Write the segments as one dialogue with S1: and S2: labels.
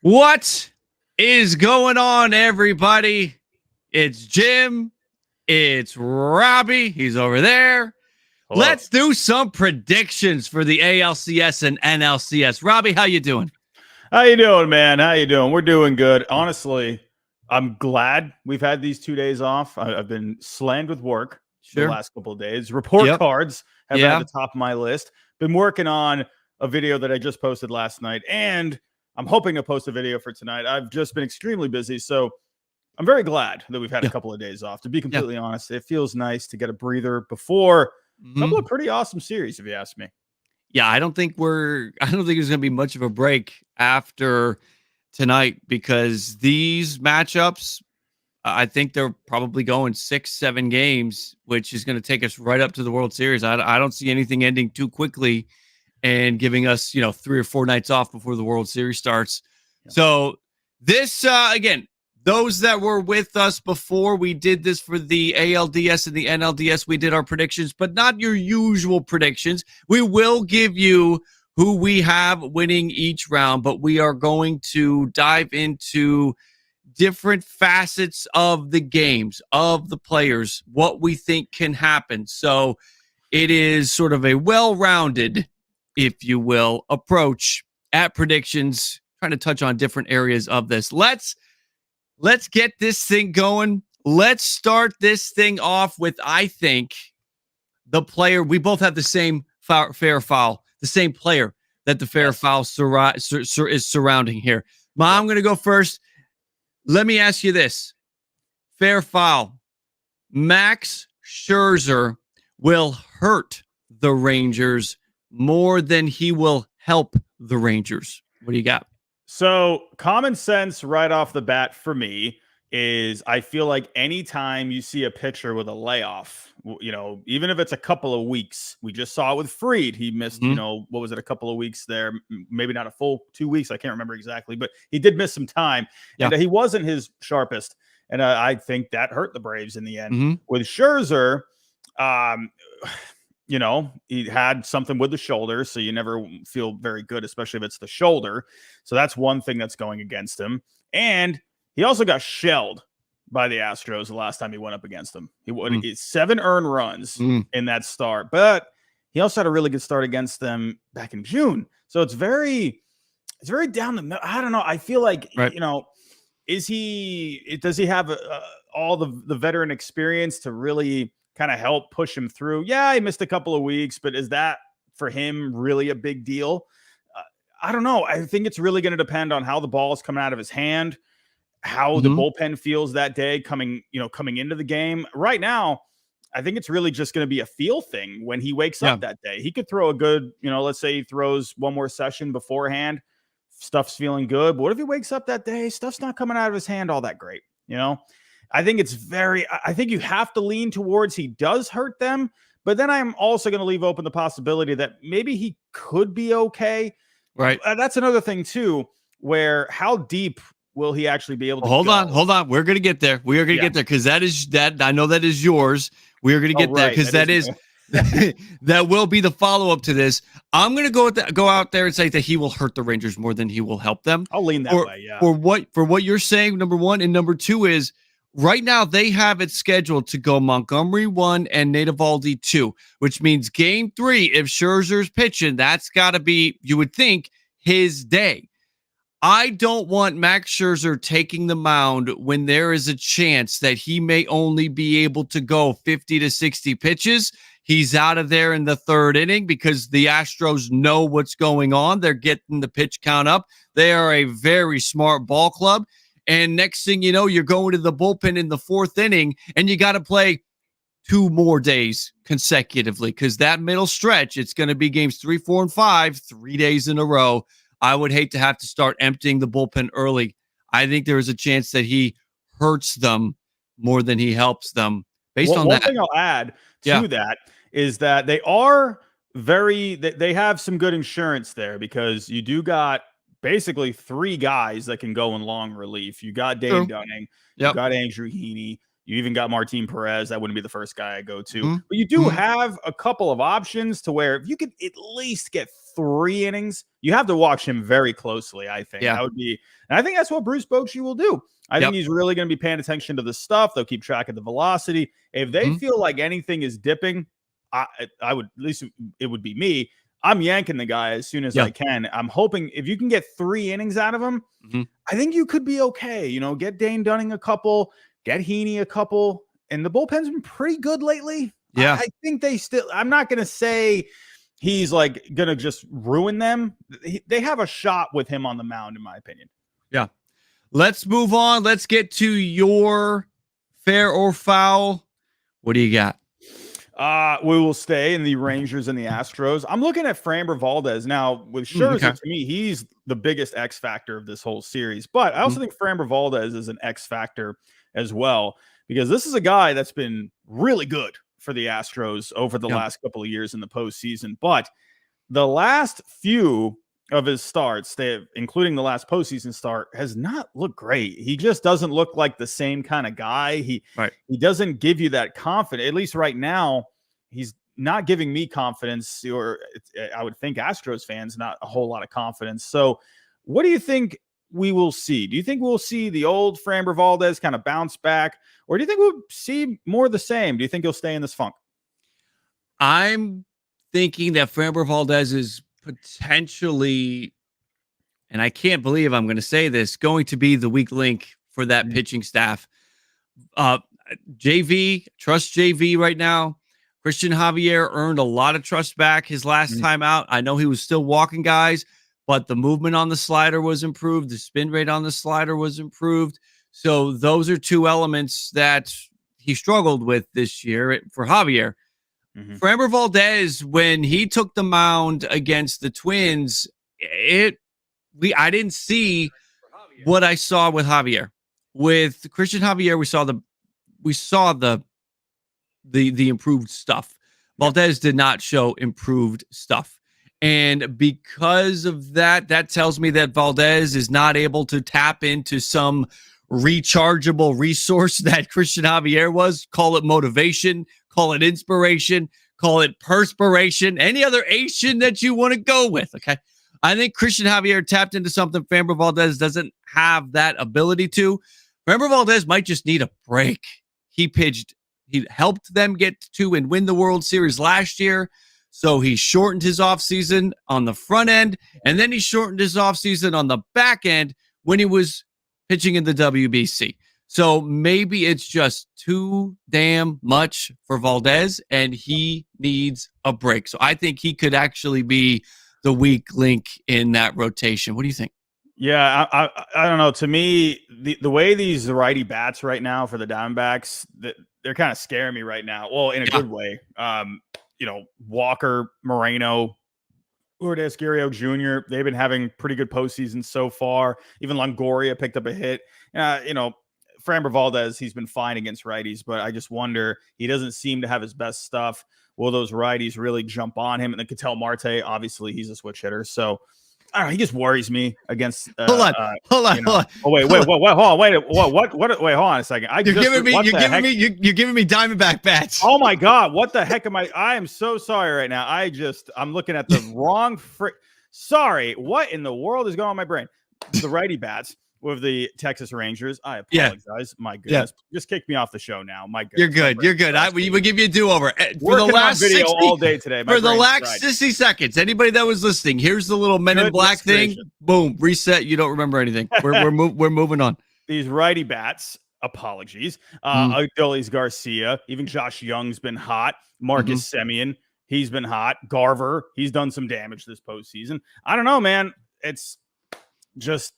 S1: What is going on, everybody? It's Jim. It's Robbie. He's over there.
S2: Hello.
S1: Let's do some predictions for the ALCS and NLCS. Robbie, how you doing?
S2: How you doing, man? How you doing? We're doing good. Honestly, I'm glad we've had these 2 days off. I've been slammed with work the last couple of days. Report cards have been at the top of my list. Been working on a video that I just posted last night, and I'm hoping to post a video for tonight. I've just been extremely busy, so I'm very glad that we've had a couple of days off. To be completely honest, it feels nice to get a breather before a couple of pretty awesome series, if you ask me.
S1: Yeah, I don't think there's going to be much of a break after tonight because these matchups, I think they're probably going 6-7 games, which is going to take us right up to the World Series. I don't see anything ending too quickly and giving us, 3 or 4 nights off before the World Series starts. Yeah. So this, again, those that were with us before we did this for the ALDS and the NLDS, we did our predictions, but not your usual predictions. We will give you who we have winning each round, but we are going to dive into different facets of the games, of the players, what we think can happen. So it is sort of a well-rounded, if you will, approach at predictions, trying to touch on different areas of this. Let's get this thing going. Let's start this thing off with, I think, the player. We both have the same fair foul, the same player that the fair foul is surrounding here. I'm going to go first. Let me ask you this. Fair foul. Max Scherzer will hurt the Rangers more than he will help the Rangers. What do you got?
S2: So common sense right off the bat for me is I feel like anytime you see a pitcher with a layoff, even if it's a couple of weeks, we just saw it with Fried. He missed, what was it, a couple of weeks there, maybe not a full 2 weeks. I can't remember exactly, but he did miss some time and he wasn't his sharpest. And I think that hurt the Braves in the end. With Scherzer, he had something with the shoulder, so you never feel very good, especially if it's the shoulder. So that's one thing that's going against him. And he also got shelled by the Astros the last time he went up against them. He won 7 earned runs in that start, but he also had a really good start against them back in June. So it's very down the middle. I don't know. I feel like, does he have all the veteran experience to really kind of help push him through? Yeah, he missed a couple of weeks, but is that for him really a big deal? I don't know. I think it's really going to depend on how the ball is coming out of his hand, how the bullpen feels that day coming into the game. Right now, I think it's really just going to be a feel thing when he wakes up that day. He could throw a good, let's say he throws one more session beforehand, stuff's feeling good. But what if he wakes up that day, stuff's not coming out of his hand all that great, I think I think you have to lean towards he does hurt them, but then I'm also going to leave open the possibility that maybe he could be okay.
S1: Right.
S2: That's another thing too, where how deep will he actually be able to
S1: Hold on. We're going to get there. We are going to get there because I know that is yours. We are going to get there because that will be the follow-up to this. I'm going to go out there and say that he will hurt the Rangers more than he will help them.
S2: I'll lean that way, yeah.
S1: For what you're saying, number one, and number two is, right now, they have it scheduled to go Montgomery 1 and Nate Eovaldi 2, which means game 3, if Scherzer's pitching, that's got to be, you would think, his day. I don't want Max Scherzer taking the mound when there is a chance that he may only be able to go 50 to 60 pitches. He's out of there in the 3rd inning because the Astros know what's going on. They're getting the pitch count up. They are a very smart ball club. And next thing you know, you're going to the bullpen in the 4th inning, and you got to play 2 more days consecutively because that middle stretch, it's going to be games 3, 4, and 5, 3 days in a row. I would hate to have to start emptying the bullpen early. I think there is a chance that he hurts them more than he helps them. Based on that,
S2: one thing I'll add to that is that they have some good insurance there because you do got basically 3 guys that can go in long relief. You got Dave Dunning, you got Andrew Heaney, You even got Martin Perez. That wouldn't be the first guy I go to.
S1: Mm-hmm.
S2: But you do have a couple of options to where if you could at least get 3 innings, you have to watch him very closely, I think. That would be, and I think that's what Bruce Bochy will do. I think he's really going to be paying attention to the stuff. They'll keep track of the velocity. If they feel like anything is dipping, I would, at least it would be me. I'm yanking the guy as soon as I can. I'm hoping if you can get 3 innings out of him, I think you could be okay. You know, get Dane Dunning a couple, get Heaney a couple, and the bullpen's been pretty good lately.
S1: Yeah.
S2: I think they still, I'm not going to say he's like going to just ruin them. They have a shot with him on the mound, in my opinion.
S1: Yeah. Let's move on. Let's get to your fair or foul. What do you got?
S2: We will stay in the Rangers and the Astros. I'm looking at Framber Valdez. Now, with Scherzer, to me, he's the biggest X factor of this whole series. But I also think Framber Valdez is an X factor as well, because this is a guy that's been really good for the Astros over the last couple of years in the postseason. But the last few of his starts, including the last postseason start, has not looked great. He just doesn't look like the same kind of guy. He doesn't give you that confidence. At least right now, he's not giving me confidence, or I would think Astros fans not a whole lot of confidence. So what do you think we will see? Do you think we'll see the old Framber Valdez kind of bounce back, or do you think we'll see more of the same? Do you think he'll stay in this funk?
S1: I'm thinking that Framber Valdez is potentially, and I can't believe I'm going to say this, going to be the weak link for that pitching staff. JV, trust JV right now. Christian Javier earned a lot of trust back his last time out. I know he was still walking guys, but the movement on the slider was improved. The spin rate on the slider was improved. So those are 2 elements that he struggled with this year for Javier. Framber Valdez, when he took the mound against the Twins, I didn't see what I saw with Javier. With Christian Javier, we saw the improved stuff. Valdez did not show improved stuff. And because of that, that tells me that Valdez is not able to tap into some rechargeable resource that Christian Javier was. Call it motivation, call it inspiration, call it perspiration, any other Asian that you want to go with. Okay. I think Christian Javier tapped into something Framber Valdez doesn't have that ability to. Framber Valdez might just need a break. He helped them get to and win the World Series last year. So he shortened his offseason on the front end, and then he shortened his offseason on the back end when he was pitching in the WBC. So maybe it's just too damn much for Valdez, and he needs a break. So I think he could actually be the weak link in that rotation. What do you think?
S2: Yeah, I don't know. To me, the way these righty bats right now for the Diamondbacks, they're kind of scaring me right now. Well, in a good way. Walker, Moreno, Lourdes Gurriel Jr., they've been having pretty good postseasons so far. Even Longoria picked up a hit. Framber Valdez, he's been fine against righties, but I just wonder, he doesn't seem to have his best stuff. Will those righties really jump on him? And then Ketel Marte, obviously, he's a switch hitter. So I don't know, he just worries me against.
S1: Hold on.
S2: Oh wait, hold on, wait, hold on a second. You're giving
S1: me Diamondback bats.
S2: Oh my God, what the heck am I? I am so sorry right now. I'm looking at the wrong. Sorry, what in the world is going on in my brain? The righty bats with the Texas Rangers. I apologize. My goodness, just kick me off the show now. My goodness,
S1: you're good. We will give you a do-over
S2: for the last video 60, all day today.
S1: For the last 60 seconds, anybody that was listening, here's the little Men in Black thing. Boom, reset. You don't remember anything. We're moving on.
S2: These righty bats. Apologies. Adolis Garcia, even Josh Young's been hot. Marcus Semien, he's been hot. Garver, he's done some damage this postseason. I don't know, man. It's just,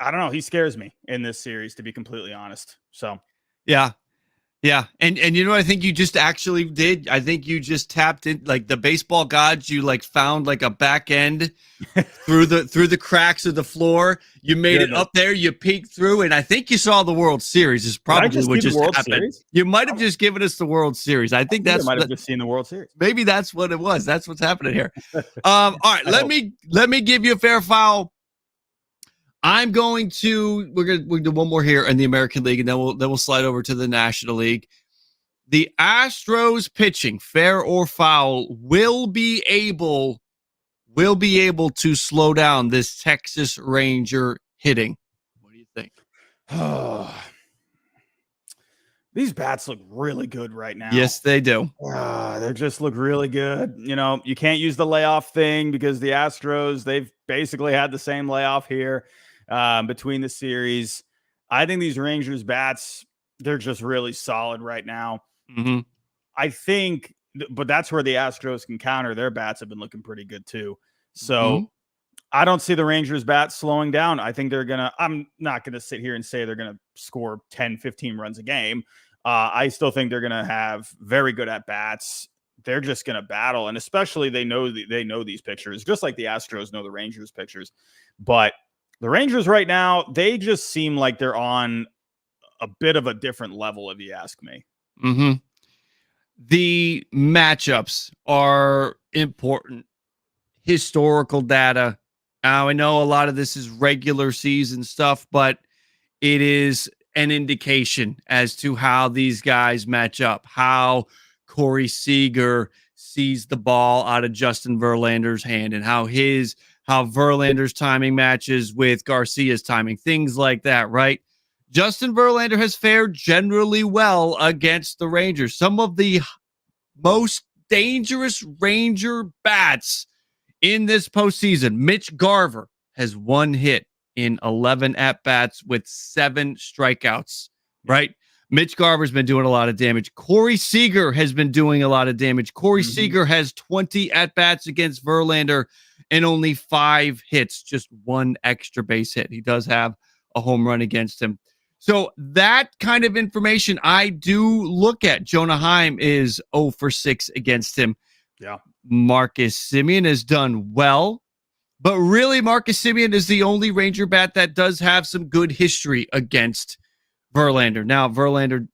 S2: I don't know. He scares me in this series, to be completely honest. So,
S1: yeah. And you know what I think you just actually did? I think you just tapped in, like the baseball gods. You like found like a back end through the cracks of the floor. You made it up there. You peeked through, and I think you saw the World Series. Is probably what just happened. Series? You might have just given us the World Series. I think that's
S2: might have just seen the World Series.
S1: Maybe that's what it was. That's what's happening here. All right, let me give you a fair foul. I'm going to we'll do one more here in the American League, and then we'll slide over to the National League. The Astros pitching, fair or foul, will be able to slow down this Texas Ranger hitting. What do you think?
S2: These bats look really good right now.
S1: Yes, they do.
S2: They just look really good. You know, you can't use the layoff thing because the Astros, they've basically had the same layoff here between the series. I think these Rangers bats, they're just really solid right now.
S1: Mm-hmm.
S2: I think, but that's where the Astros can counter. Their bats have been looking pretty good too. So I don't see the Rangers bats slowing down. I think I'm not going to sit here and say they're going to score 10, 15 runs a game. I still think they're going to have very good at bats. They're just going to battle. And especially they know these pitchers, just like the Astros know the Rangers pitchers. But the Rangers right now, they just seem like they're on a bit of a different level, if you ask me.
S1: Mm-hmm. The matchups are important. Historical data. I know a lot of this is regular season stuff, but it is an indication as to how these guys match up, how Corey Seager sees the ball out of Justin Verlander's hand, and how Verlander's timing matches with Garcia's timing, things like that, right? Justin Verlander has fared generally well against the Rangers. Some of the most dangerous Ranger bats in this postseason. Mitch Garver has 1 hit in 11 at-bats with 7 strikeouts, right? Mitch Garver's been doing a lot of damage. Corey Seager has been doing a lot of damage. Corey Seager has 20 at-bats against Verlander and only 5 hits, just 1 extra base hit. He does have a home run against him. So that kind of information I do look at. Jonah Heim is 0 for 6 against him.
S2: Yeah.
S1: Marcus Semien has done well, but really Marcus Semien is the only Ranger bat that does have some good history against Verlander. Now, Verlander,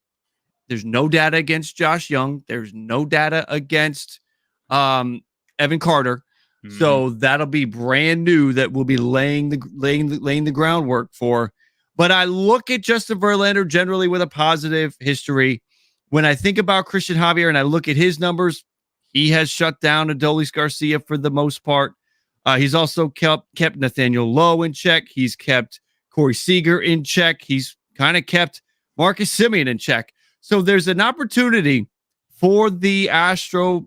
S1: there's no data against Josh Young. There's no data against Evan Carter. So that'll be brand new that we'll be laying the groundwork for. But I look at Justin Verlander generally with a positive history. When I think about Christian Javier and I look at his numbers, he has shut down Adolis Garcia for the most part. He's also kept Nathaniel Lowe in check. He's kept Corey Seager in check. He's kind of kept Marcus Semien in check. So there's an opportunity for the Astro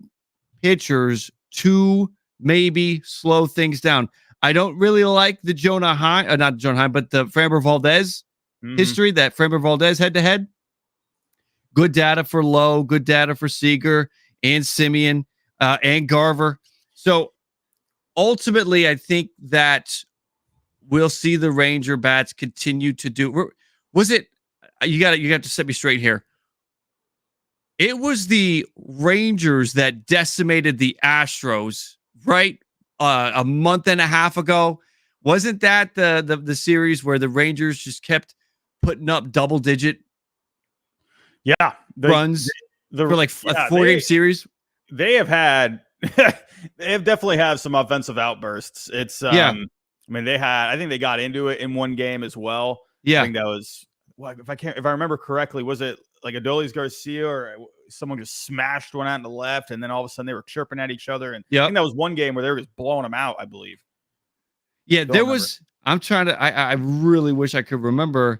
S1: pitchers to maybe slow things down. I don't really like the not Jonah Heim, but the Framber Valdez history, that Framber Valdez head-to-head. Good data for Lowe, good data for Seager and Semien and Garver. So ultimately, I think that we'll see the Ranger bats continue to do. Was it? You got to set me straight here. It was the Rangers that decimated the Astros, right? A month and a half ago. Wasn't that the series where the Rangers just kept putting up double-digit runs for like a 4-game series?
S2: They have had they have definitely had some offensive outbursts. It's I mean, I think they got into it in one game as well.
S1: Yeah.
S2: I think that was, if I remember correctly, was it like Adolis Garcia or someone just smashed one out in the left, and then all of a sudden they were chirping at each other? And I think that was one game where they were just blowing them out, I believe.
S1: Yeah, I really wish I could remember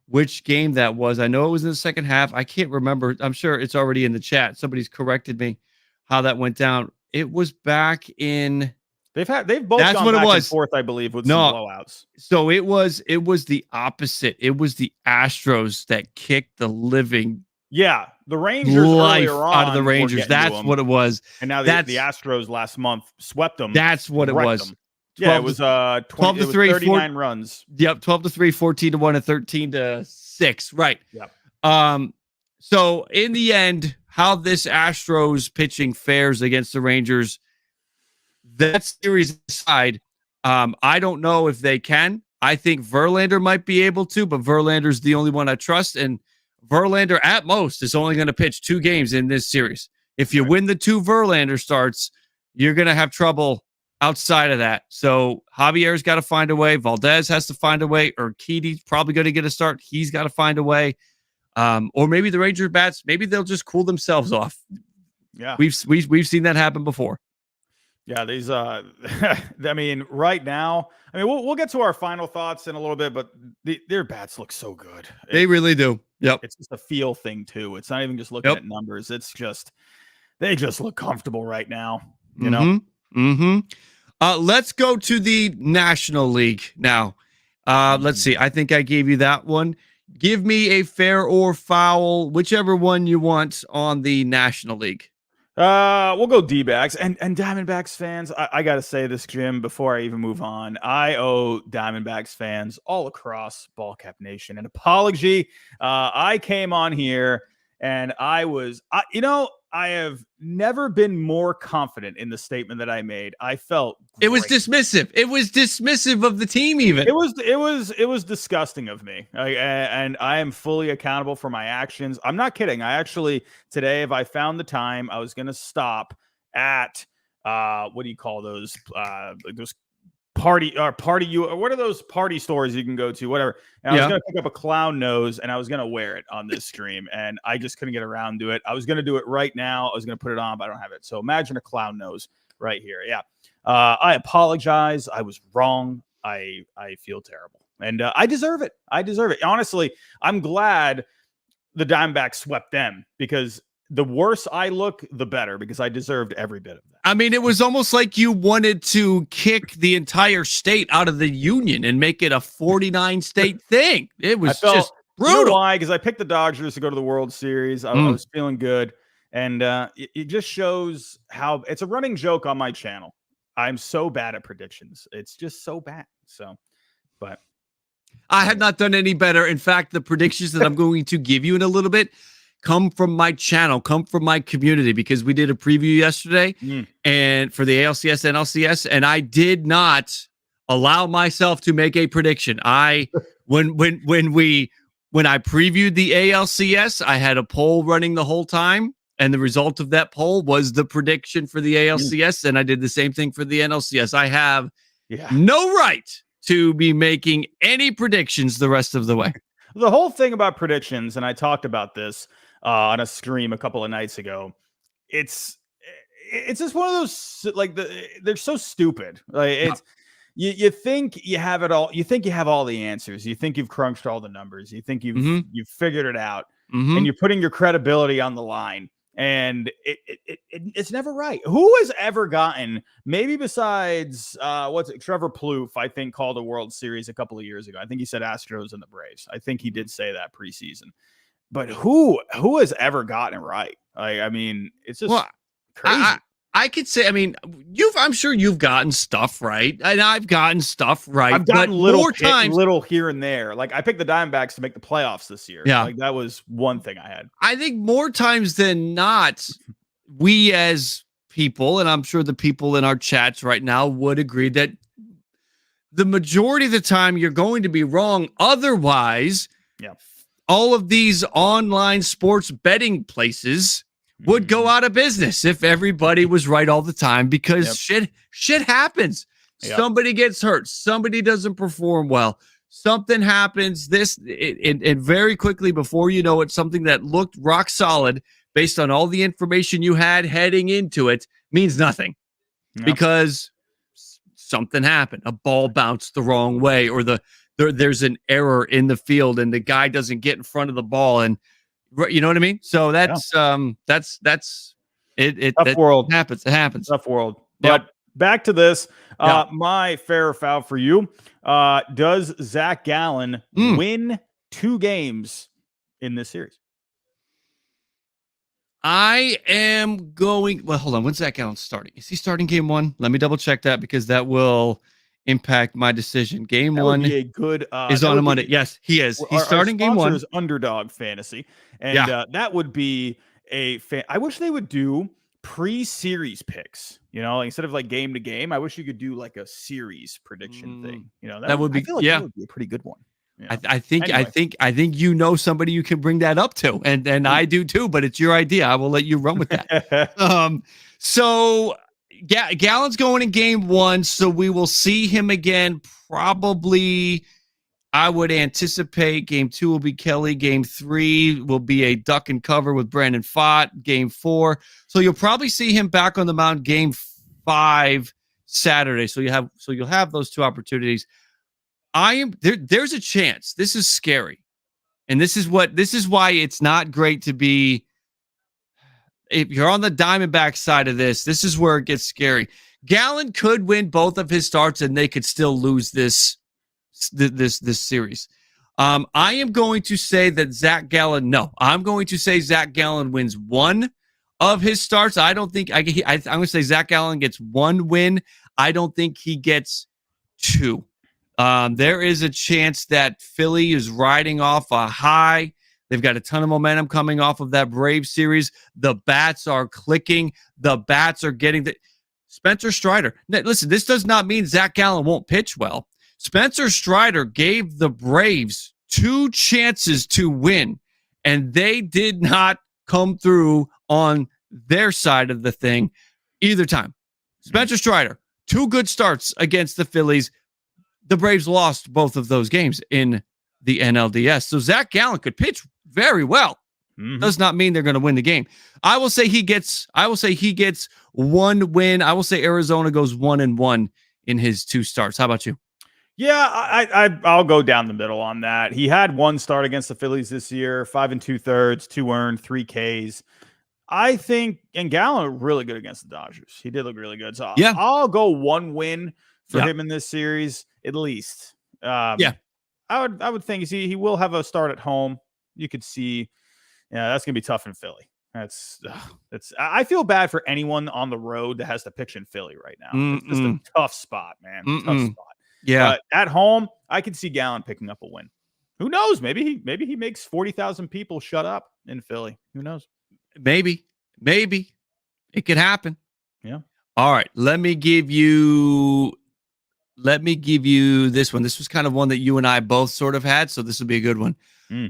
S1: which game that was. I know it was in the second half. I can't remember. I'm sure it's already in the chat. Somebody's corrected me how that went down. It was back in. They've
S2: both gone back and forth, I believe, with some blowouts.
S1: So it was the opposite. It was the Astros that kicked the living
S2: the Rangers
S1: life
S2: earlier on
S1: out of the Rangers. That's what it was.
S2: And now the Astros last month swept them.
S1: That's what it was.
S2: Them. Yeah, it was 12 to 3, 39 runs.
S1: Yep, 12 to 3, 14 to 1, and 13 to 6. Right.
S2: Yep.
S1: So in the end, how this Astros pitching fares against the Rangers, that series aside, I don't know if they can. I think Verlander might be able to, but Verlander's the only one I trust, and Verlander at most is only going to pitch 2 games in this series. If you win the 2 Verlander starts, you're going to have trouble outside of that. So Javier's got to find a way. Valdez has to find a way. Urquidy's probably going to get a start. He's got to find a way. Or maybe the Ranger bats, maybe they'll just cool themselves off.
S2: Yeah.
S1: We've seen that happen before.
S2: Yeah, these I mean, right now, I mean, we'll get to our final thoughts in a little bit, but their bats look so good.
S1: They really do. Yep.
S2: It's just a feel thing too. It's not even just looking at numbers. It's just they just look comfortable right now, you know.
S1: Let's go to the National League now. Let's see. I think I gave you that one. Give me a fair or foul, whichever one you want on the National League.
S2: We'll go Dbacks and Diamondbacks fans. I got to say this, Jim, before I even move on. I owe Diamondbacks fans all across BallCap Nation an apology. I came on here and I have never been more confident in the statement that I made. I felt great.
S1: It was dismissive. It was dismissive of the team. Even
S2: it was disgusting of me. And I am fully accountable for my actions. I'm not kidding. I actually today, if I found the time, I was going to stop at what do you call those party what are those party stores you can go to, whatever. And I was going to pick up a clown nose and I was going to wear it on this stream and I just couldn't get around to it. I was going to do it right now. I was going to put it on, but I don't have it. So imagine a clown nose right here. Yeah. I apologize. I was wrong. I feel terrible and I deserve it. I deserve it. Honestly, I'm glad the Diamondbacks swept them because the worse I look, the better, because I deserved every bit of that.
S1: I mean, it was almost like you wanted to kick the entire state out of the union and make it a 49-state thing. It was just brutal.
S2: You know why? Because I picked the Dodgers to go to the World Series. I was feeling good. And it just shows how it's a running joke on my channel. I'm so bad at predictions. It's just so bad. So, but
S1: I have not done any better. In fact, the predictions that I'm going to give you in a little bit come from my channel, come from my community, because we did a preview yesterday and for the ALCS and NLCS, and I did not allow myself to make a prediction. When I previewed the ALCS, I had a poll running the whole time, and the result of that poll was the prediction for the ALCS, and I did the same thing for the NLCS. I have no right to be making any predictions the rest of the way.
S2: The whole thing about predictions, and I talked about this on a stream a couple of nights ago. It's just one of those, like, they're so stupid. Like you think you have it all. You think you have all the answers. You think you've crunched all the numbers. You think you've figured it out, and you're putting your credibility on the line. And it's never right. Who has ever gotten, maybe besides Trevor Plouffe, I think, called a World Series a couple of years ago. I think he said Astros and the Braves. I think he did say that preseason. But who has ever gotten it right? I mean, it's just crazy.
S1: I could say, I mean, I'm sure you've gotten stuff right, and I've gotten stuff right.
S2: I've gotten little here and there. Like I picked the Diamondbacks to make the playoffs this year.
S1: Yeah,
S2: like that was one thing I had.
S1: I think more times than not, we as people, and I'm sure the people in our chats right now would agree that the majority of the time you're going to be wrong. Otherwise, all of these online sports betting places would go out of business if everybody was right all the time, because shit happens. Somebody gets hurt. Somebody doesn't perform well. Something happens. And very quickly, before you know it, something that looked rock solid based on all the information you had heading into it means nothing because something happened. A ball bounced the wrong way, or there's an error in the field and the guy doesn't get in front of the ball, and you know what I mean? So that's it.
S2: Tough world.
S1: It happens.
S2: Tough world. But back to this. My fair or foul for you. Does Zac Gallen win 2 games in this series?
S1: I am going. Well, hold on. When's Zac Gallen starting? Is he starting game 1? Let me double check that, because that will impact my decision. Game 1
S2: be a good
S1: is on a Monday. Yes, he is. He's starting game 1.
S2: Is Underdog Fantasy, and that would be I wish they would do pre-series picks. You know, instead of like game to game, I wish you could do like a series prediction thing. You know, that would be. I feel like that would be a pretty good one. You know? I think you know somebody you can bring that up to, and I do too. But it's your idea. I will let you run with that. So
S1: Gallen's going in game 1, so we will see him again probably. I would anticipate game 2 will be Kelly. Game 3 will be a duck and cover with Brandon Pfaadt. Game 4. So you'll probably see him back on the mound game 5 Saturday. So you'll have those 2 opportunities. There's a chance. This is scary. And this is why it's not great to be. If you're on the Diamondback side of this is where it gets scary. Gallen could win both of his starts and they could still lose this series. I am going to say that Zac Gallen. No, I'm going to say Zac Gallen wins 1 of his starts. I don't think I'm going to say Zac Gallen gets 1 win. I don't think he gets 2. There is a chance that Philly is riding off a high. They've got a ton of momentum coming off of that Braves series. The bats are clicking. The bats are getting the Spencer Strider. Now, listen, this does not mean Zac Gallen won't pitch well. Spencer Strider gave the Braves 2 chances to win, and they did not come through on their side of the thing either time. Spencer Strider, 2 good starts against the Phillies. The Braves lost both of those games in the NLDS. So Zac Gallen could pitch very well. Does not mean they're going to win the game. I will say he gets 1 win. I will say Arizona goes 1-1 in his 2 starts. How about you?
S2: Yeah, I'll go down the middle on that. He had 1 start against the Phillies this year, 5 2/3, 2 earned, 3 Ks. I think, and Gallen looked really good against the Dodgers. He did look really good. So yeah, I'll go 1 win for him in this series, at least. I would think he will have a start at home. You could see, that's gonna be tough in Philly. I feel bad for anyone on the road that has to pitch in Philly right now. It's just a tough spot, man. Tough spot.
S1: Yeah.
S2: But at home, I could see Gallen picking up a win. Who knows? Maybe he makes 40,000 people shut up in Philly. Who knows?
S1: Maybe it could happen.
S2: Yeah.
S1: All right. Let me give you this one. This was kind of one that you and I both sort of had, so this will be a good one.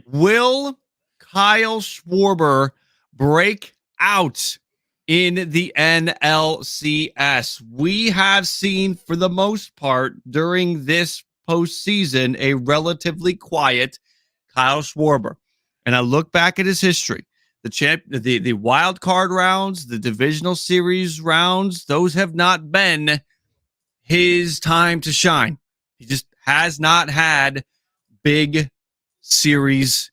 S1: Will Kyle Schwarber break out in the NLCS? We have seen, for the most part, during this postseason, a relatively quiet Kyle Schwarber. And I look back at his history. The wild card rounds, the divisional series rounds, those have not been his time to shine. He just has not had big series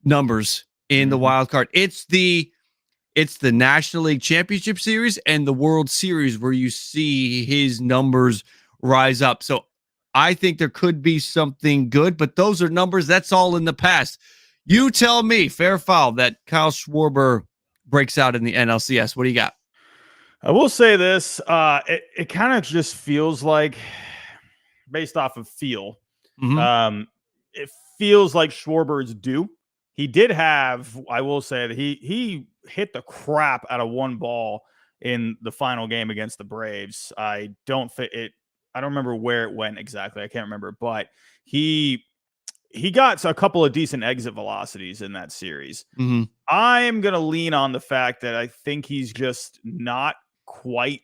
S1: numbers in the wild card. It's the National League Championship Series and the World Series where you see his numbers rise up. So I think there could be something good, but those are numbers. That's all in the past. You tell me, fair foul, that Kyle Schwarber breaks out in the NLCS. What do you got?
S2: I will say this. It kind of just feels like, based off of feel, it feels like Schwarber is due. He did have, I will say that he hit the crap out of 1 ball in the final game against the Braves. I don't remember where it went exactly. I can't remember, but he got a couple of decent exit velocities in that series. I am going to lean on the fact that I think he's just not quite,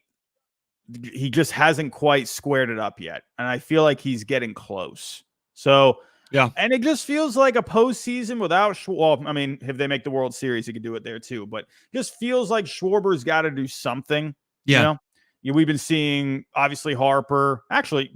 S2: he just hasn't quite squared it up yet. And I feel like he's getting close. So, yeah. And it just feels like a postseason without, well, I mean, if they make the World Series, he could do it there too. But it just feels like Schwarber's got to do something. Yeah. We've been seeing, obviously, Harper. Actually,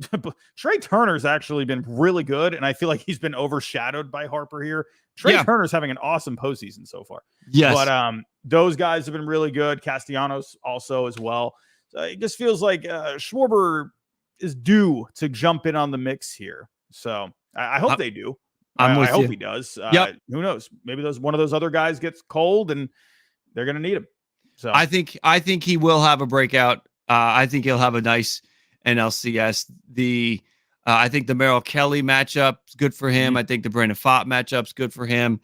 S2: Trey Turner's actually been really good, and I feel like he's been overshadowed by Harper here. Trey Turner's having an awesome postseason so far.
S1: Yes.
S2: But those guys have been really good. Castellanos also as well. So it just feels like Schwarber is due to jump in on the mix here. So I hope they do. I hope he does. Who knows? Maybe one of those other guys gets cold, and they're going to need him. So
S1: I think he will have a breakout. I think he'll have a nice NLCS. I think the Merrill Kelly matchup's good for him. I think the Brandon Pfaadt matchup's good for him.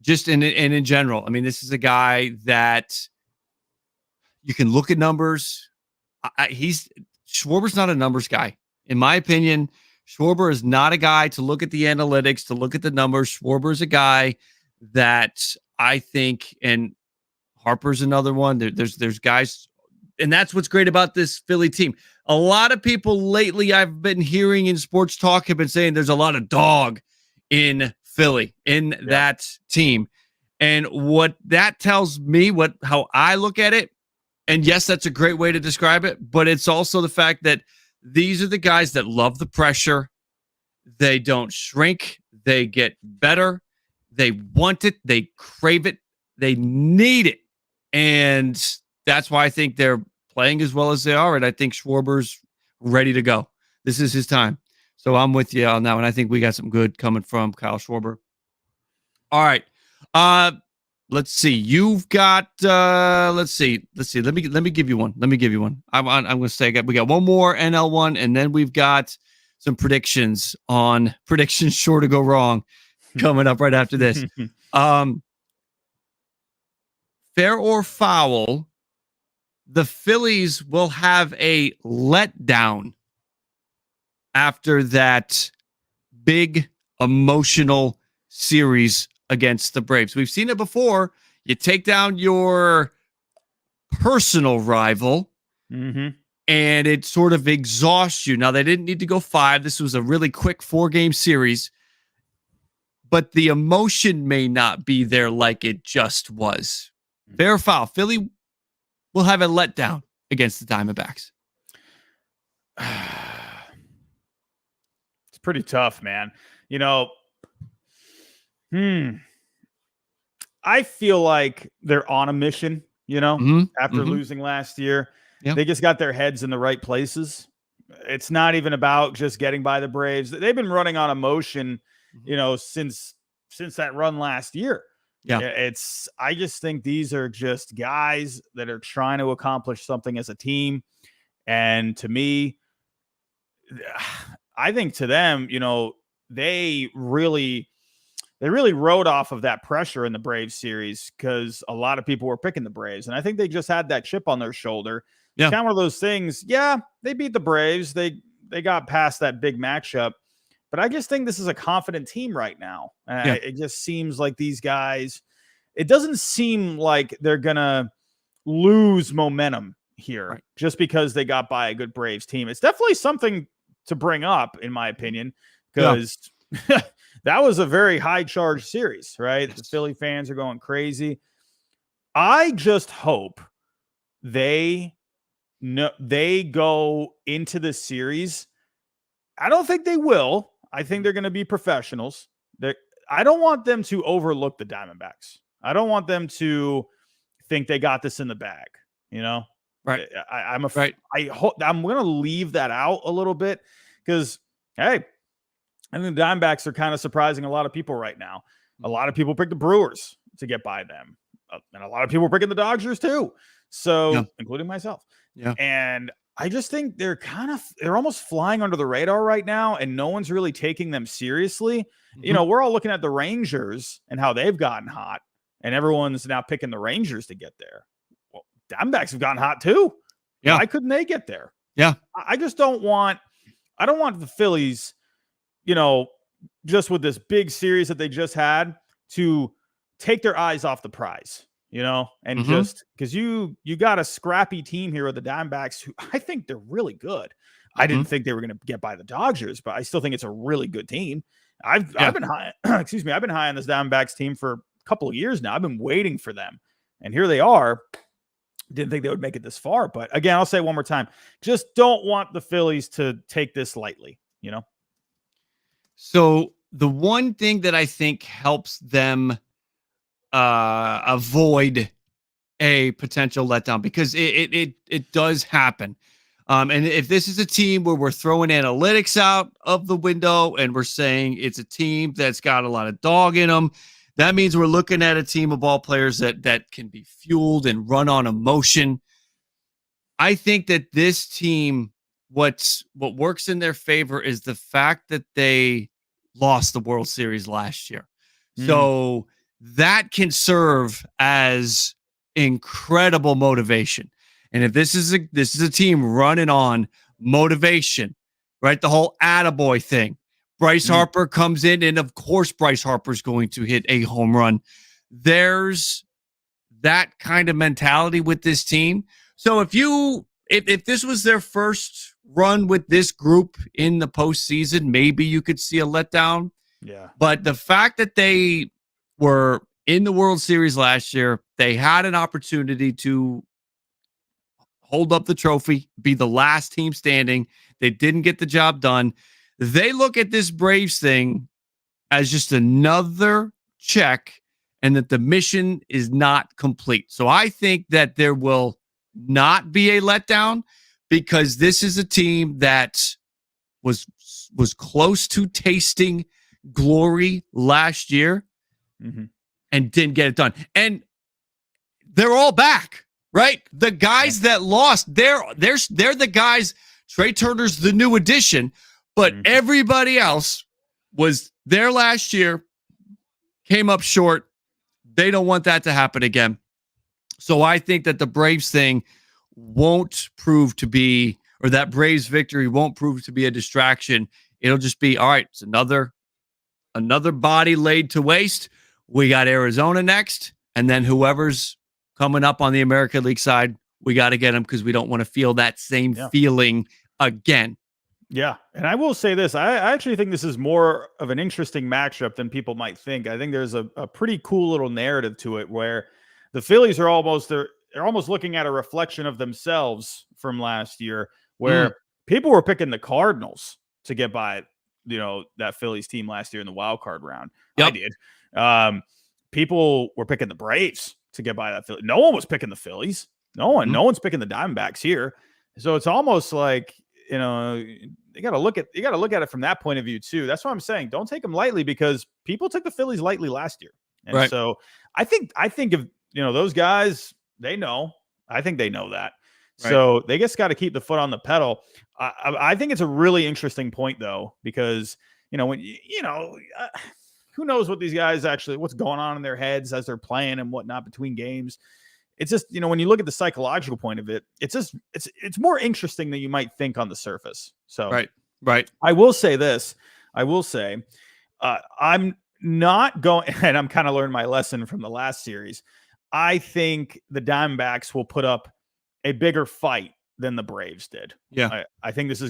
S1: Just in general, I mean, this is a guy that you can look at numbers. Schwarber's not a numbers guy, in my opinion. Schwarber is not a guy to look at the analytics, to look at the numbers. Schwarber is a guy that I think, and Harper's another one. There's guys And that's what's great about this Philly team. A lot of people lately I've been hearing in sports talk have been saying there's a lot of dog in Philly, in that team. And what that tells me, how I look at it, and yes, that's a great way to describe it, but it's also the fact that these are the guys that love the pressure. They don't shrink. They get better. They want it. They crave it. They need it. And that's why I think they're playing as well as they are. And I think Schwarber's ready to go. This is his time. So I'm with you on that one. I think we got some good coming from Kyle Schwarber. All right. Let's see. You've got let's see. Let me give you one. I'm going to say we got one more NL one, and then we've got some predictions sure to go wrong coming up right after this. Fair or foul, the Phillies will have a letdown after that big emotional series against the Braves. We've seen it before. You take down your personal rival, and it sort of exhausts you. Now, they didn't need to go 5. This was a really quick 4-game series, but the emotion may not be there like it just was. Fair or foul, Philly will have a letdown against the Diamondbacks.
S2: It's pretty tough, man. I feel like they're on a mission, after losing last year. They just got their heads in the right places. It's not even about just getting by the Braves. They've been running on emotion, since that run last year. Yeah. I just think these are just guys that are trying to accomplish something as a team. And to me, I think to them, they really rode off of that pressure in the Braves series because a lot of people were picking the Braves. And I think they just had that chip on their shoulder. Yeah. It's kind of one of those things. Yeah, they beat the Braves. They got past that big matchup. But I just think this is a confident team right now. It just seems like these guys, it doesn't seem like they're going to lose momentum here just because they got by a good Braves team. It's definitely something to bring up, in my opinion, because that was a very high charge series, right? Yes. The Philly fans are going crazy. I just hope they go into this series. I don't think they will. I think they're going to be professionals. I don't want them to overlook the Diamondbacks. I don't want them to think they got this in the bag, Right. I'm going to leave that out a little bit because, hey, I think the Diamondbacks are kind of surprising a lot of people right now. A lot of people pick the Brewers to get by them. And a lot of people are picking the Dodgers too. So, including myself. Yeah. And I just think they're almost flying under the radar right now, and no one's really taking them seriously. We're all looking at the Rangers and how they've gotten hot, and everyone's now picking the Rangers to get there. Well, Diamondbacks have gotten hot too. Yeah. Why couldn't they get there? Yeah. I don't want the Phillies, just with this big series that they just had, to take their eyes off the prize. And just because you got a scrappy team here with the Diamondbacks, who I think they're really good. I didn't think they were going to get by the Dodgers, but I still think it's a really good team. I've been high. Excuse me. I've been high on this Diamondbacks team for a couple of years now. I've been waiting for them, and here they are. Didn't think they would make it this far, but again, I'll say it one more time: just don't want the Phillies to take this lightly.
S1: So the one thing that I think helps them avoid a potential letdown, because it does happen. And if this is a team where we're throwing analytics out of the window and we're saying it's a team that's got a lot of dog in them, that means we're looking at a team of ball players that can be fueled and run on emotion. I think that this team, what works in their favor is the fact that they lost the World Series last year. So that can serve as incredible motivation. And if this is a team running on motivation, right? The whole attaboy thing. Bryce Harper comes in, and of course Bryce Harper's going to hit a home run. There's that kind of mentality with this team. So if this was their first run with this group in the postseason, maybe you could see a letdown.
S2: Yeah.
S1: But the fact that they were in the World Series last year, they had an opportunity to hold up the trophy, be the last team standing. They didn't get the job done. They look at this Braves thing as just another check and that the mission is not complete. So I think that there will not be a letdown because this is a team that was close to tasting glory last year and didn't get it done. And they're all back, right? The guys that lost, they're the guys. Trey Turner's the new addition, but everybody else was there last year, came up short. They don't want that to happen again. So I think that the Braves thing won't prove to be, or that Braves victory won't prove to be a distraction. It'll just be, all right, it's another body laid to waste. We got Arizona next, and then whoever's coming up on the American League side, we got to get them because we don't want to feel that same feeling again.
S2: Yeah. And I will say this. I actually think this is more of an interesting matchup than people might think. I think there's a pretty cool little narrative to it where the Phillies are almost looking at a reflection of themselves from last year where people were picking the Cardinals to get by, that Phillies team last year in the wild card round.
S1: Yep.
S2: I did. People were picking the Braves to get by that Philly. No one was picking the Phillies. No one's picking the Diamondbacks here. So it's almost like, you got to look at it from that point of view too. That's what I'm saying. Don't take them lightly because people took the Phillies lightly last year. And so I think if, those guys, they know, I think they know that. Right. So they just got to keep the foot on the pedal. I think it's a really interesting point though, because, who knows what these guys what's going on in their heads as they're playing and whatnot between games. It's just, when you look at the psychological point of it, it's more interesting than you might think on the surface. So,
S1: right.
S2: I will say this. I'm not going, and I'm kind of learning my lesson from the last series. I think the Diamondbacks will put up a bigger fight than the Braves did.
S1: Yeah.
S2: I think this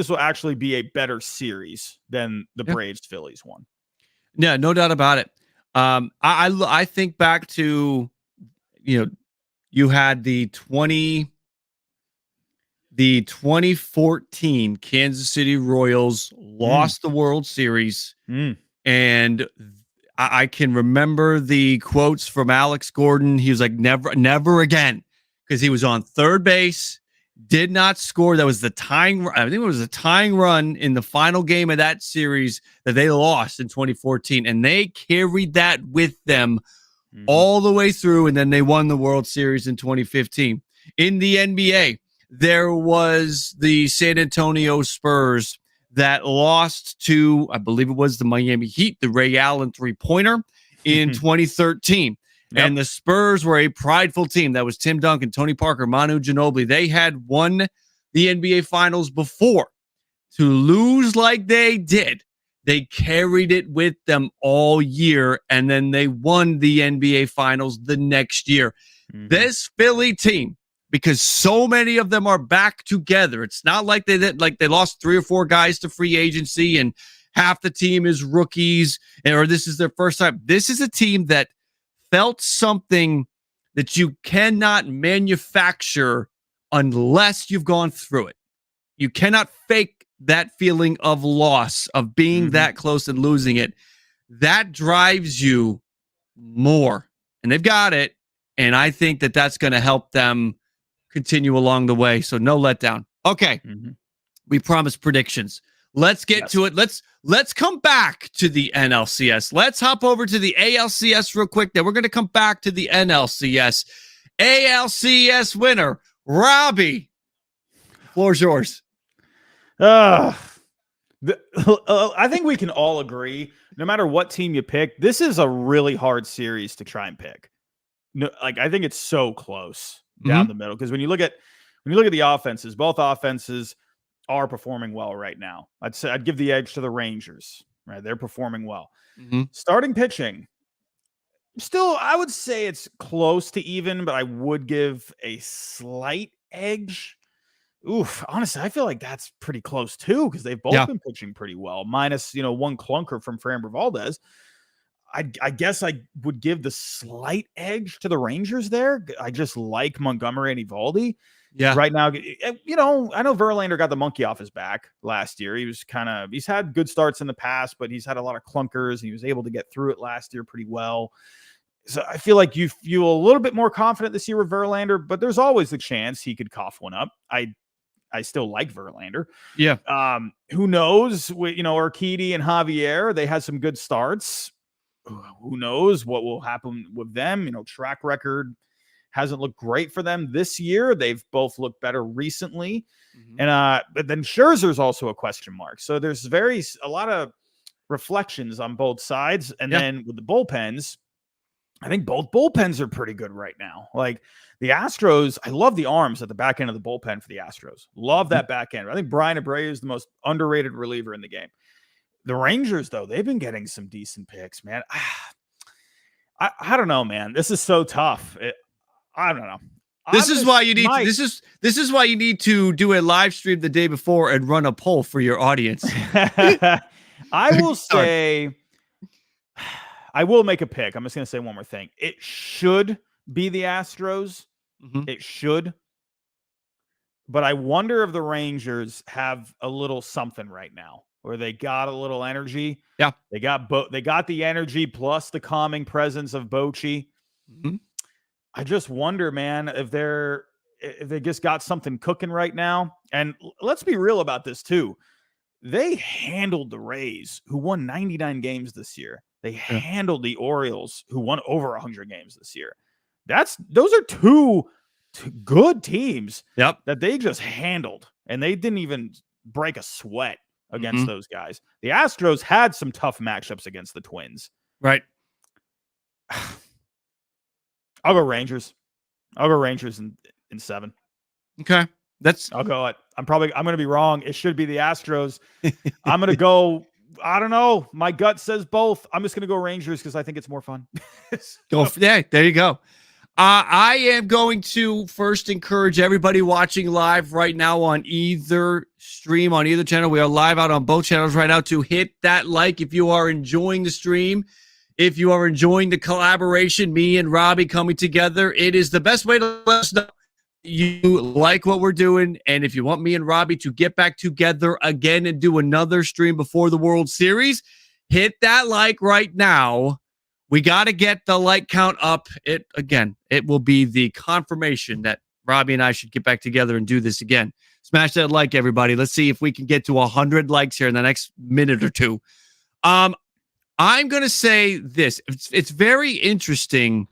S2: will actually be a better series than the Braves Phillies one.
S1: Yeah, no doubt about it. I think back to, you had the 2014 Kansas City Royals lost the World Series. And I can remember the quotes from Alex Gordon. He was like, never again, because he was on third base, did not score. That was the tying. I think it was a tying run in the final game of that series that they lost in 2014. And they carried that with them all the way through, and then they won the World Series in 2015. In the NBA, there was the San Antonio Spurs that lost to, I believe it was the Miami Heat, the Ray Allen three-pointer in 2013. Yep. And the Spurs were a prideful team. That was Tim Duncan, Tony Parker, Manu Ginobili. They had won the NBA Finals before. To lose like they did, they carried it with them all year, and then they won the NBA Finals the next year. This Philly team, because so many of them are back together, it's not like they lost 3 or 4 guys to free agency and half the team is rookies, or this is their first time. This is a team that felt something that you cannot manufacture unless you've gone through it. You cannot fake that feeling of loss, of being that close and losing it. That drives you more. And they've got it. And I think that that's going to help them continue along the way. So no letdown. Okay. We promised predictions. Let's get to it. Let's come back to the NLCS. Let's hop over to the ALCS real quick. Then we're going to come back to the NLCS. ALCS winner, Robbie. Floor's yours.
S2: I think we can all agree, no matter what team you pick, this is a really hard series to try and pick. No, I think it's so close down the middle, because when you look at the offenses, both offenses are performing well right now. I'd give the edge to the Rangers. Right, they're performing well. Starting pitching, Still, I would say it's close to even, but I would give a slight edge. Oof, honestly, I feel like that's pretty close too, because they've both been pitching pretty well, minus, one clunker from Framber Valdez. I guess I would give the slight edge to the Rangers there. I just like Montgomery and Eovaldi.
S1: Yeah.
S2: Right now, I know Verlander got the monkey off his back last year. He's had good starts in the past, but he's had a lot of clunkers, and he was able to get through it last year pretty well. So I feel like you feel a little bit more confident this year with Verlander, but there's always the chance he could cough one up. I still like Verlander.
S1: Yeah.
S2: Who knows? Urquidy and Javier, they had some good starts. Who knows what will happen with them? Track record hasn't looked great for them this year. They've both looked better recently. Mm-hmm. But then Scherzer's also a question mark. So there's a lot of reflections on both sides. And then with the bullpens, I think both bullpens are pretty good right now. Like the Astros, I love the arms at the back end of the bullpen for the Astros. Love that back end. I think Brian Abreu is the most underrated reliever in the game. The Rangers, though, they've been getting some decent picks, man. I don't know, man. This is so tough. I don't know.
S1: This is why you need to do a live stream the day before and run a poll for your audience.
S2: I will say, I will make a pick. I'm just going to say one more thing. It should be the Astros. Mm-hmm. It should. But I wonder if the Rangers have a little something right now, where they got a little energy.
S1: Yeah.
S2: They got the energy plus the calming presence of Bochy. Mm-hmm. I just wonder, man, if they just got something cooking right now. And let's be real about this too. They handled the Rays, who won 99 games this year. They handled the Orioles, who won over 100 games this year. Those are two good teams that they just handled, and they didn't even break a sweat against those guys. The Astros had some tough matchups against the Twins.
S1: Right.
S2: I'll go Rangers. I'll go Rangers in 7.
S1: Okay.
S2: I'll go it. I'm going to be wrong. It should be the Astros. I'm going to go, I don't know. My gut says both. I'm just going to go Rangers because I think it's more fun.
S1: There you go. I am going to first encourage everybody watching live right now on either stream, on either channel. We are live out on both channels right now, to hit that like if you are enjoying the stream. If you are enjoying the collaboration, me and Robbie coming together, it is the best way to let us know you like what we're doing. And if you want me and Robbie to get back together again and do another stream before the World Series, hit that like right now. We got to get the like count up. It will be the confirmation that Robbie and I should get back together and do this again. Smash that like, everybody. Let's see if we can get to 100 likes here in the next minute or two. I'm going to say this. It's very interesting,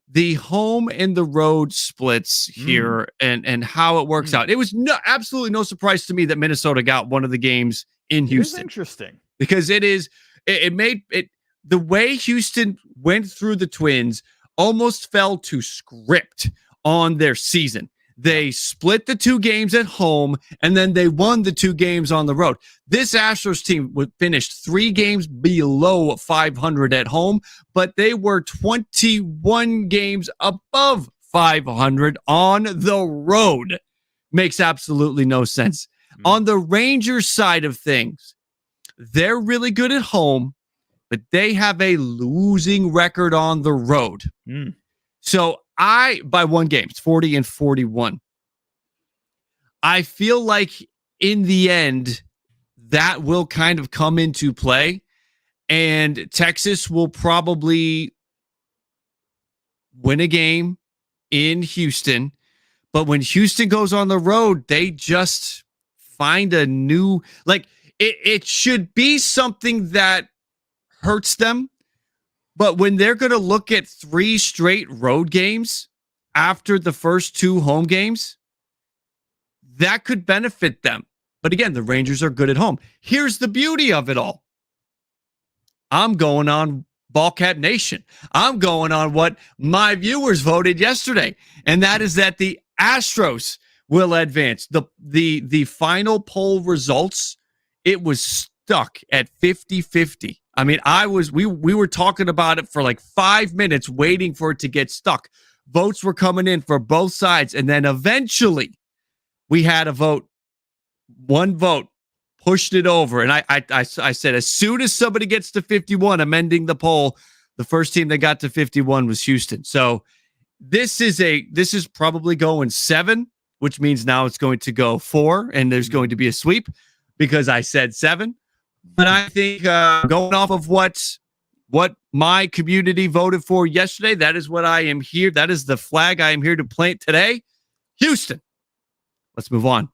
S1: the home and the road splits here and how it works out. It was absolutely no surprise to me that Minnesota got one of the games in Houston.
S2: It's interesting.
S1: Because it made it the way Houston went through the Twins almost fell to script on their season. They split the 2 games at home, and then they won the 2 games on the road. This Astros team finished 3 games below 500 at home, but they were 21 games above 500 on the road. Makes absolutely no sense. On the Rangers side of things, they're really good at home, but they have a losing record on the road. So by 1 game, it's 40-41. I feel like in the end, that will kind of come into play, and Texas will probably win a game in Houston. But when Houston goes on the road, they just find a new, it should be something that hurts them. But when they're going to look at 3 straight road games after the first 2 home games, that could benefit them. But again, the Rangers are good at home. Here's the beauty of it all. I'm going on BallCap Nation. I'm going on what my viewers voted yesterday, and that is that the Astros will advance. The final poll results, it was stuck at 50-50. I mean, we were talking about it for like 5 minutes waiting for it to get stuck. Votes were coming in for both sides, and then eventually we had a vote. One vote pushed it over, and I said, as soon as somebody gets to 51, amending the poll, the first team that got to 51 was Houston. So this is probably going 7, which means now it's going to go 4, and there's going to be a sweep because I said 7. But I think going off of what my community voted for yesterday, that is what I am here. That is the flag I am here to plant today. Houston. Let's move on.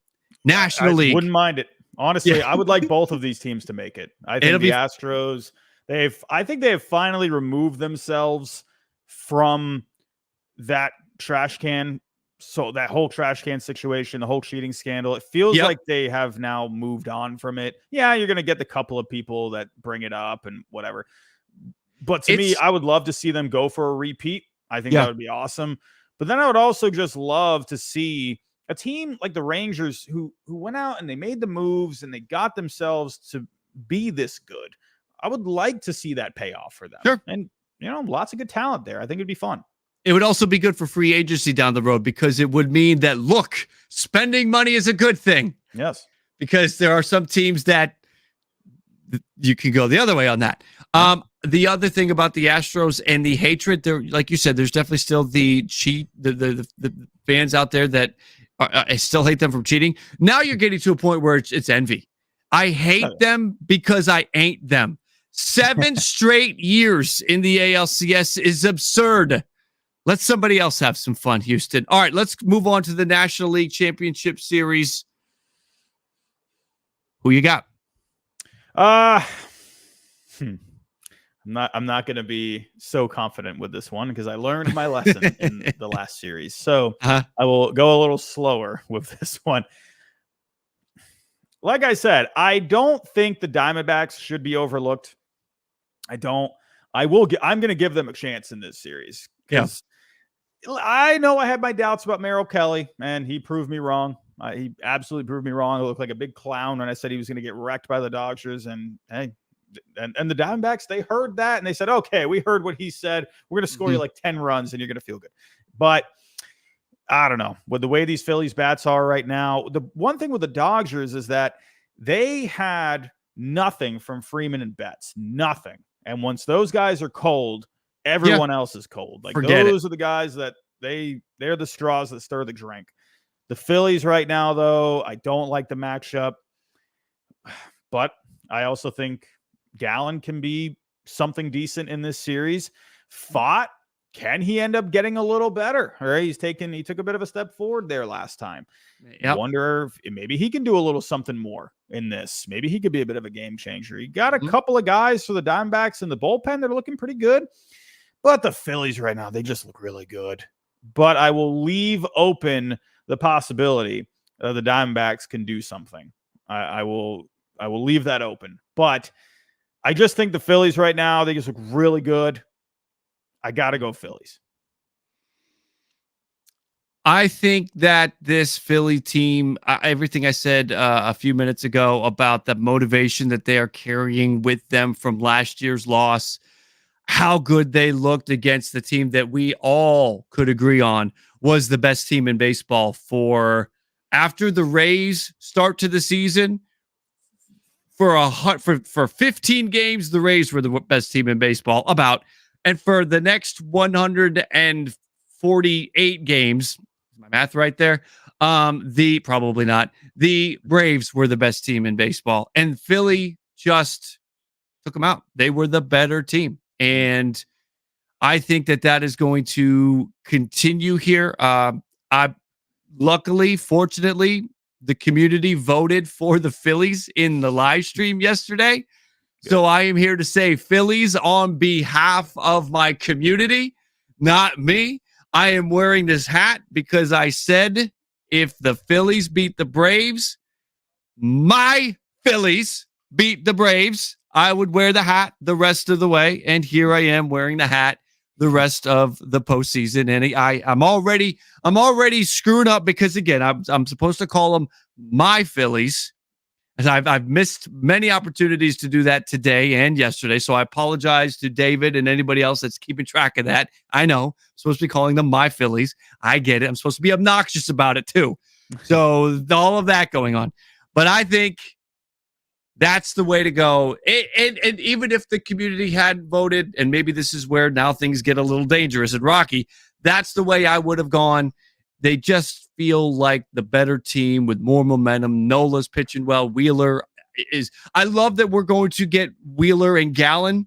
S1: National League.
S2: Wouldn't mind it. Honestly, I would like both of these teams to make it. I think the Astros, I think they have finally removed themselves from that trash can. So that whole trash can situation, the whole cheating scandal, it feels like they have now moved on from it. Yeah, you're going to get the couple of people that bring it up and whatever. But to me, I would love to see them go for a repeat. I think that would be awesome. But then I would also just love to see a team like the Rangers who went out and they made the moves and they got themselves to be this good. I would like to see that pay off for them.
S1: Sure.
S2: And, lots of good talent there. I think it'd be fun.
S1: It would also be good for free agency down the road because it would mean that, look, spending money is a good thing.
S2: Yes.
S1: Because there are some teams that you can go the other way on that. The other thing about the Astros and the hatred, there, like you said, there's definitely still the fans out there that I still hate them from cheating. Now you're getting to a point where it's envy. I hate them because I ain't them. 7 straight years in the ALCS is absurd. Let somebody else have some fun, Houston. All right, let's move on to the National League Championship Series. Who you got?
S2: I'm not going to be so confident with this one because I learned my lesson in the last series. So I will go a little slower with this one. Like I said, I don't think the Diamondbacks should be overlooked. I'm going to give them a chance in this series because I know I had my doubts about Merrill Kelly, and he proved me wrong. He absolutely proved me wrong. I looked like a big clown when I said he was going to get wrecked by the Dodgers. And hey, and the Diamondbacks, they heard that and they said, okay, we heard what he said. We're going to score you like 10 runs and you're going to feel good. But I don't know. With the way these Phillies bats are right now, the one thing with the Dodgers is that they had nothing from Freeman and Betts. Nothing. And once those guys are cold, everyone else is cold. Like those are the guys that they're the straws that stir the drink. The Phillies right now, though, I don't like the matchup. But I also think Gallen can be something decent in this series. Fought, can he end up getting a little better? All right, he took a bit of a step forward there last time. I wonder if maybe he can do a little something more in this. Maybe he could be a bit of a game changer. He got a couple of guys for the Diamondbacks in the bullpen that are looking pretty good. But the Phillies right now, they just look really good. But I will leave open the possibility the Diamondbacks can do something. I will leave that open. But I just think the Phillies right now, they just look really good. I got to go Phillies.
S1: I think that this Philly team, everything I said a few minutes ago about the motivation that they are carrying with them from last year's loss, how good they looked against the team that we all could agree on was the best team in baseball for after the Rays start to the season. For 15 games, the Rays were the best team in baseball and for the next 148 games, my math right there. Probably not. The Braves were the best team in baseball, and Philly just took them out. They were the better team, and I think that is going to continue here. Fortunately, the community voted for the Phillies in the live stream yesterday. So I am here to say Phillies on behalf of my community, not me. I am wearing this hat because I said if the Phillies beat the Braves, my Phillies beat the Braves, I would wear the hat the rest of the way. And here I am wearing the hat the rest of the postseason. And I'm already screwing up because, again, I'm supposed to call them my Phillies. And I've missed many opportunities to do that today and yesterday. So I apologize to David and anybody else that's keeping track of that. I know I'm supposed to be calling them my Phillies. I get it. I'm supposed to be obnoxious about it too. So all of that going on. But I think that's the way to go. And even if the community had voted, and maybe this is where now things get a little dangerous and rocky, that's the way I would have gone. They just feel like the better team with more momentum. Nola's pitching well. Wheeler is. I love that we're going to get Wheeler and Gallen.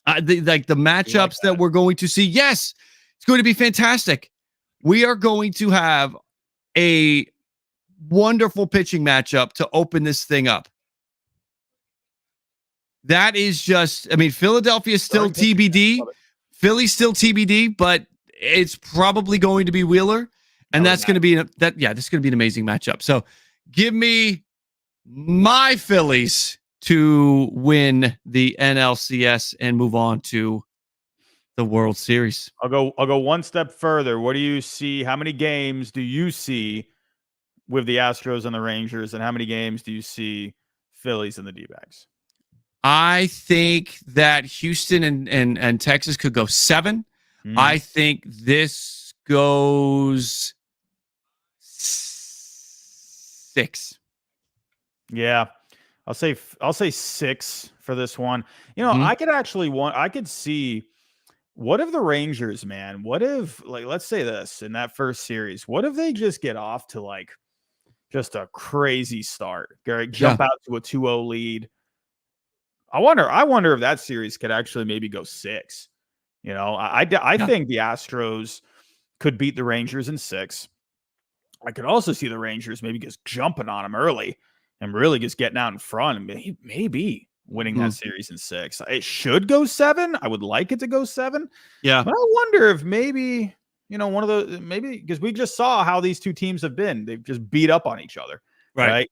S1: The matchups that we're going to see. Yes, it's going to be fantastic. We are going to have a wonderful pitching matchup to open this thing up. That is just, I mean, Philadelphia is still TBD. Philly's still TBD, but it's probably going to be Wheeler. And that's going to be this is going to be an amazing matchup. So give me my Phillies to win the NLCS and move on to the World Series.
S2: I'll go one step further. What do you see? How many games do you see with the Astros and the Rangers, and how many games do you see Phillies and the Dbacks?
S1: I think that Houston and Texas could go 7. I think this goes 6.
S2: Yeah, I'll say 6 for this one. You know, I could see, what if the Rangers, man? What if, like, let's say this in that first series, what if they just get off to like just a crazy start, jump out to a 2-0 lead? I wonder if that series could actually maybe go 6. You know, I think the Astros could beat the Rangers in 6. I could also see the Rangers maybe just jumping on them early and really just getting out in front and maybe winning that series in 6. It should go 7. I would like it to go 7.
S1: Yeah.
S2: But I wonder if maybe, you know, one of the, maybe because we just saw how these two teams have been. They've just beat up on each other. Right?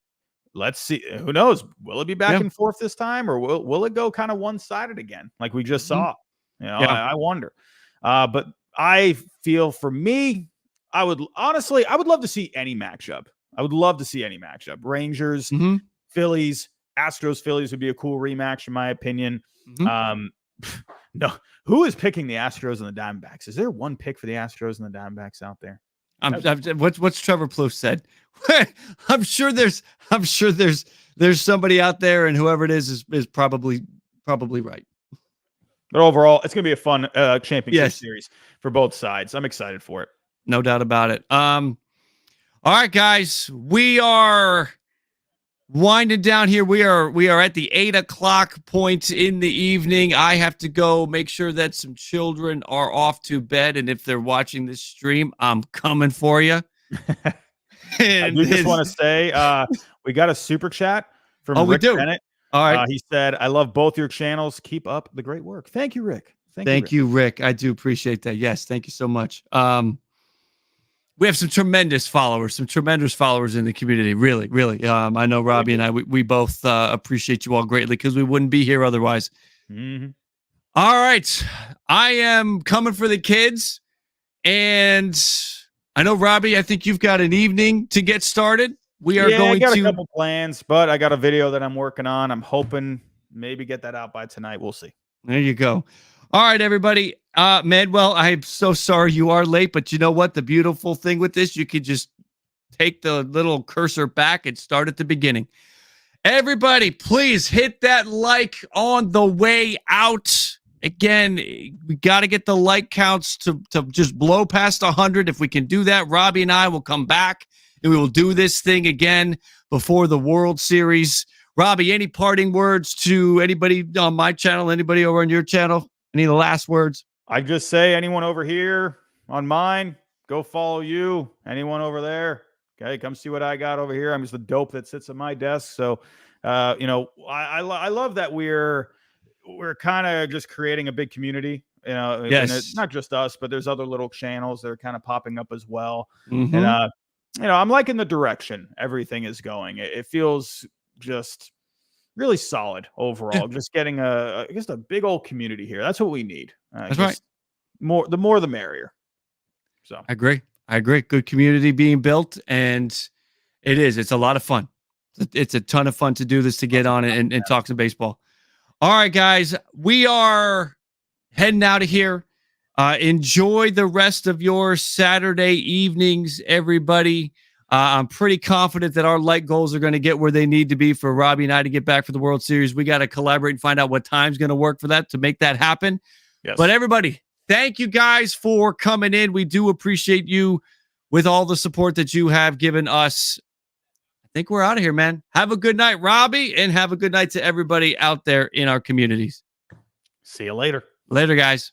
S2: Let's see. Who knows? Will it be back and forth this time, or will it go kind of one-sided again, like we just saw? You know, I wonder. But I feel, for me, I would love to see any matchup. Rangers, Phillies, Astros, Phillies would be a cool rematch, in my opinion. No, who is picking the Astros and the Diamondbacks? Is there one pick for the Astros and the Diamondbacks out there?
S1: What's Trevor Plouffe said? I'm sure there's somebody out there, and whoever it is probably right.
S2: But overall, it's going to be a fun championship series for both sides. I'm excited for it.
S1: No doubt about it. All right, guys, we are winding down here. We are at the 8:00 point in the evening. I have to go make sure that some children are off to bed, and if they're watching this stream, I'm coming for you.
S2: I do just want to say we got a super chat from Rick Bennett.
S1: All right.
S2: He said, "I love both your channels. Keep up the great work." Thank you, Rick.
S1: Thank you, Rick. I do appreciate that. Yes, thank you so much. We have some tremendous followers in the community. Really, really. I know Robbie and I, we both appreciate you all greatly, because we wouldn't be here otherwise. All right. I am coming for the kids. And I know, Robbie, I think you've got an evening to get started. I got a couple plans, but I got a video that I'm working on. I'm hoping maybe get that out by tonight. We'll see. There you go. All right, everybody. Manuel, I'm so sorry you are late, but you know what? The beautiful thing with this, you could just take the little cursor back and start at the beginning. Everybody, please hit that like on the way out. Again, we got to get the like counts to just blow past 100. If we can do that, Robbie and I will come back and we will do this thing again before the World Series. Robbie, any parting words to anybody on my channel, anybody over on your channel? Any last words?
S2: I just say, anyone over here on mine, go follow you. Anyone over there, okay, come see what I got over here. I'm just the dope that sits at my desk. So, you know, I love that we're kind of just creating a big community. You know, and it's not just us, but there's other little channels that are kind of popping up as well. And you know, I'm liking the direction everything is going. It feels just really solid overall. Just getting a big old community here. That's what we need.
S1: That's right.
S2: The more the merrier. So I
S1: agree. Good community being built, and it's a lot of fun. It's It's a ton of fun to do this, to get on and talk some baseball. All right, guys, we are heading out of here. Enjoy the rest of your Saturday evenings, everybody. I'm pretty confident that our light goals are going to get where they need to be for Robbie and I to get back for the World Series. We got to collaborate and find out what time's going to work for that to make that happen.
S2: Yes.
S1: But everybody, thank you guys for coming in. We do appreciate you with all the support that you have given us. I think we're out of here, man. Have a good night, Robbie, and have a good night to everybody out there in our communities.
S2: See you later.
S1: Later, guys.